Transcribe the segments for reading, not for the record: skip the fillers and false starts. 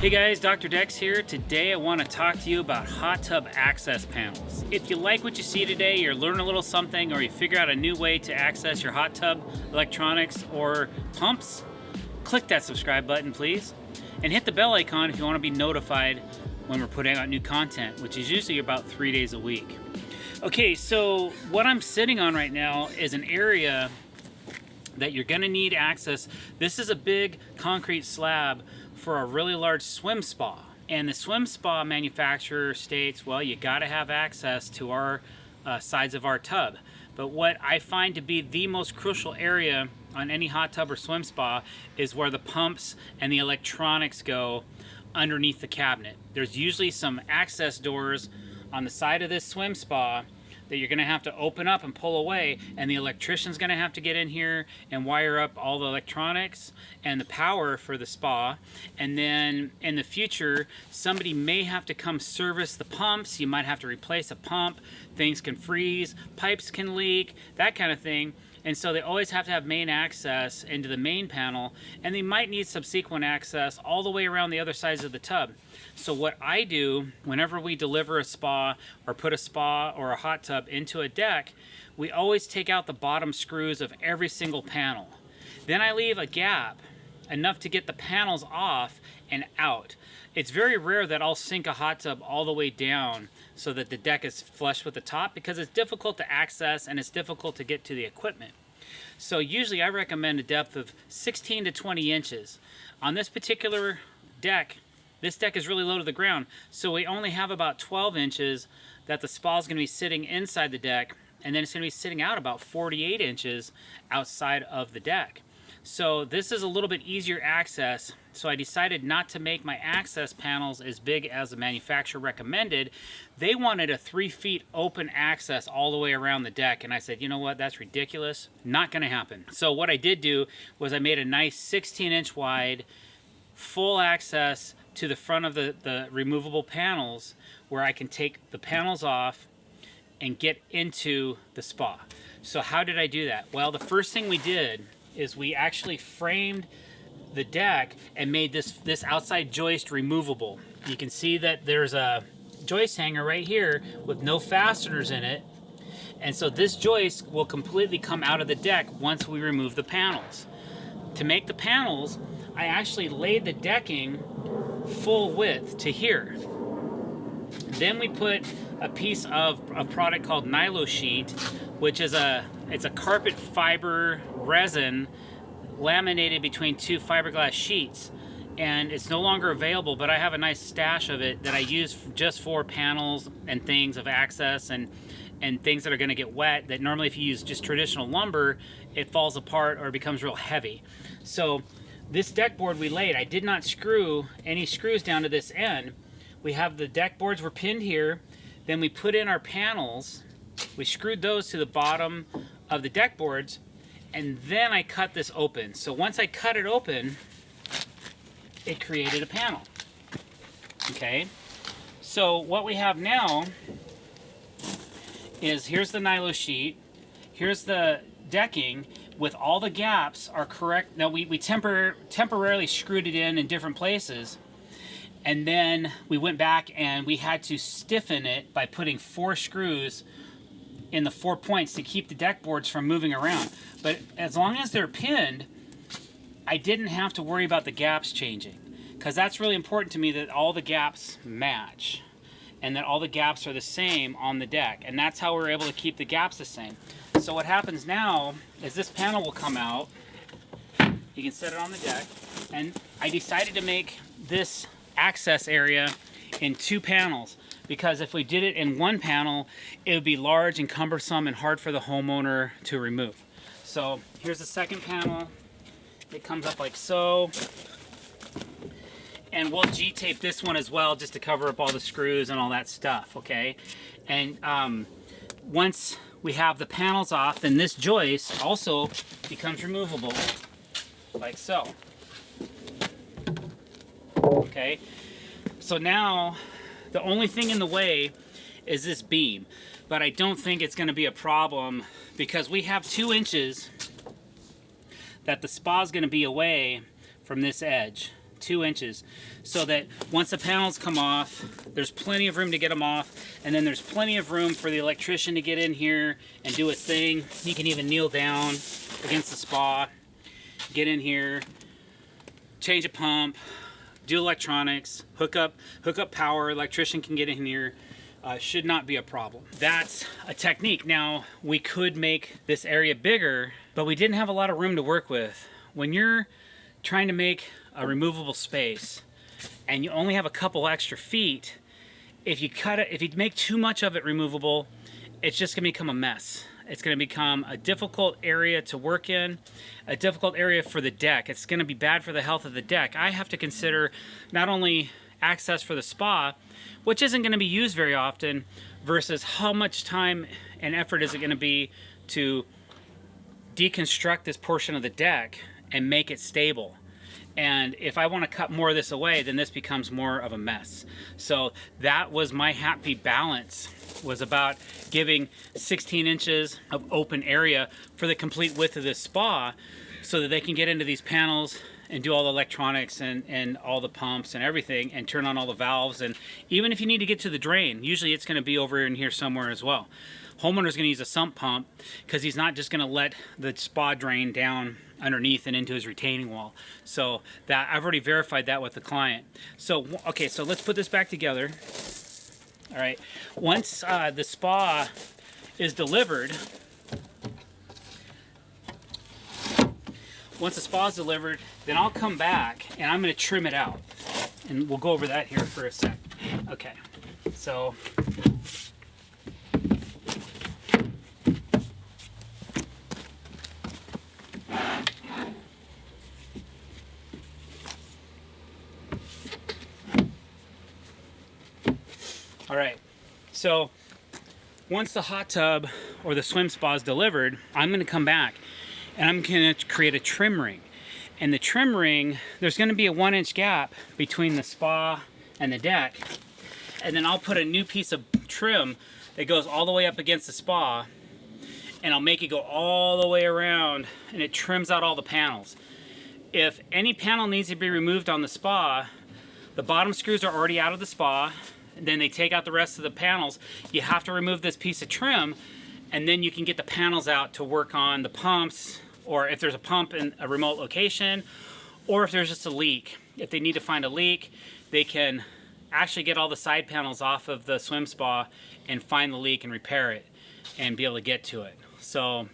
Hey guys, drdecks here. Today I want to talk to you about hot tub access panels. If you like what you see today, you're learning a little something, or you figure out a new way to access your hot tub electronics or pumps, click that subscribe button please, and hit the bell icon if you want to be notified when we're putting out new content, which is usually about 3 days a week. Okay, so what I'm sitting on right now is an area that you're going to need access. This is a big concrete slab for a really large swim spa, and the swim spa manufacturer states, well, you got to have access to our sides of our tub. But what I find to be the most crucial area on any hot tub or swim spa is where the pumps and the electronics go underneath the cabinet. There's usually some access doors on the side of this swim spa that you're going to have to open up and pull away, and the electrician's going to have to get in here and wire up all the electronics and the power for the spa. And then in the future, somebody may have to come service the pumps. You might have to replace a pump. Things can freeze, pipes can leak, that kind of thing. And so they always have to have main access into the main panel, and they might need subsequent access all the way around the other sides of the tub. So what I do whenever we deliver a spa or put a spa or a hot tub into a deck, we always take out the bottom screws of every single panel. Then I leave a gap enough to get the panels off and out. It's very rare that I'll sink a hot tub all the way down so that the deck is flush with the top, because it's difficult to access and it's difficult to get to the equipment. So usually I recommend a depth of 16 to 20 inches. On this particular deck, this deck is really low to the ground, so we only have about 12 inches that the spa is going to be sitting inside the deck, and then it's going to be sitting out about 48 inches outside of the deck. So this is a little bit easier access, so I decided not to make my access panels as big as the manufacturer recommended. They wanted a 3 feet open access all the way around the deck, and I said, you know what, that's ridiculous. Not going to happen. So what I did do was I made a nice 16-inch wide full access to the front of the removable panels, where I can take the panels off and get into the spa. So how did I do that? Well, the first thing we did is we actually framed the deck and made this outside joist removable. You can see that there's a joist hanger right here with no fasteners in it, and so this joist will completely come out of the deck once we remove the panels. To make the panels, I actually laid the decking full width to here. Then we put a piece of a product called Nilo Sheet, which is it's a carpet fiber resin laminated between two fiberglass sheets, and it's no longer available, but I have a nice stash of it that I use just for panels and things of access and things that are going to get wet, that normally if you use just traditional lumber, it falls apart or becomes real heavy. So this deck board we laid, I did not screw any screws down to this end. We have the deck boards were pinned here, then we put in our panels, we screwed those to the bottom of the deck boards, and then I cut this open. So once I cut it open, it created a panel. Okay, so what we have now is, here's the Nilo sheet, here's the decking with all the gaps are correct. Now we temporarily screwed it in different places, and then we went back and we had to stiffen it by putting 4 screws in the 4 points to keep the deck boards from moving around. But as long as they're pinned, I didn't have to worry about the gaps changing, because that's really important to me, that all the gaps match and that all the gaps are the same on the deck, and that's how we're able to keep the gaps the same. So what happens now is this panel will come out, you can set it on the deck, and I decided to make this access area in 2 panels, because if we did it in 1 panel, it would be large and cumbersome and hard for the homeowner to remove. So here's the second panel. It comes up like so. And we'll G-tape this one as well, just to cover up all the screws and all that stuff, okay? And once we have the panels off, then this joist also becomes removable, like so. Okay, so now the only thing in the way is this beam, but I don't think it's going to be a problem, because we have 2 inches that the spa is going to be away from this edge, 2 inches, so that once the panels come off, there's plenty of room to get them off, and then there's plenty of room for the electrician to get in here and do his thing. He can even kneel down against the spa, get in here, change a pump, do electronics, hook up power. Electrician can get in here. Should not be a problem. That's a technique. Now, we could make this area bigger, but we didn't have a lot of room to work with. When you're trying to make a removable space and you only have a couple extra feet, if you make too much of it removable, it's just gonna become a mess. It's gonna become a difficult area to work in, a difficult area for the deck. It's gonna be bad for the health of the deck. I have to consider not only access for the spa, which isn't going to be used very often, versus how much time and effort is it going to be to deconstruct this portion of the deck and make it stable. And if I want to cut more of this away, then this becomes more of a mess. So that was my happy balance, was about giving 16 inches of open area for the complete width of this spa, so that they can get into these panels and do all the electronics and all the pumps and everything, and turn on all the valves. And even if you need to get to the drain, usually it's going to be over in here somewhere as well. Homeowner's going to use a sump pump because he's not just going to let the spa drain down underneath and into his retaining wall. So that I've already verified that with the client. So okay, so let's put this back together. All right, once the spa is delivered, then I'll come back and I'm going to trim it out, and we'll go over that here for a sec. Okay, so all right, so once the hot tub or the swim spa is delivered, I'm going to come back and I'm going to create a trim ring. And the trim ring, there's going to be a 1-inch gap between the spa and the deck. And then I'll put a new piece of trim that goes all the way up against the spa, and I'll make it go all the way around, and it trims out all the panels. If any panel needs to be removed on the spa, the bottom screws are already out of the spa, and then they take out the rest of the panels. You have to remove this piece of trim, and then you can get the panels out to work on the pumps, or if there's a pump in a remote location, or if there's just a leak. If they need to find a leak, they can actually get all the side panels off of the swim spa and find the leak and repair it and be able to get to it. So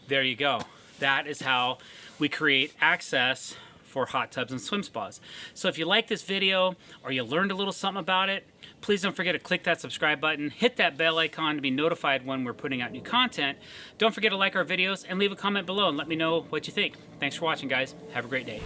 there you go. That is how we create access for hot tubs and swim spas. So if you like this video or you learned a little something about it, please don't forget to click that subscribe button, hit that bell icon to be notified when we're putting out new content. Don't forget to like our videos and leave a comment below and let me know what you think. Thanks for watching, guys. Have a great day.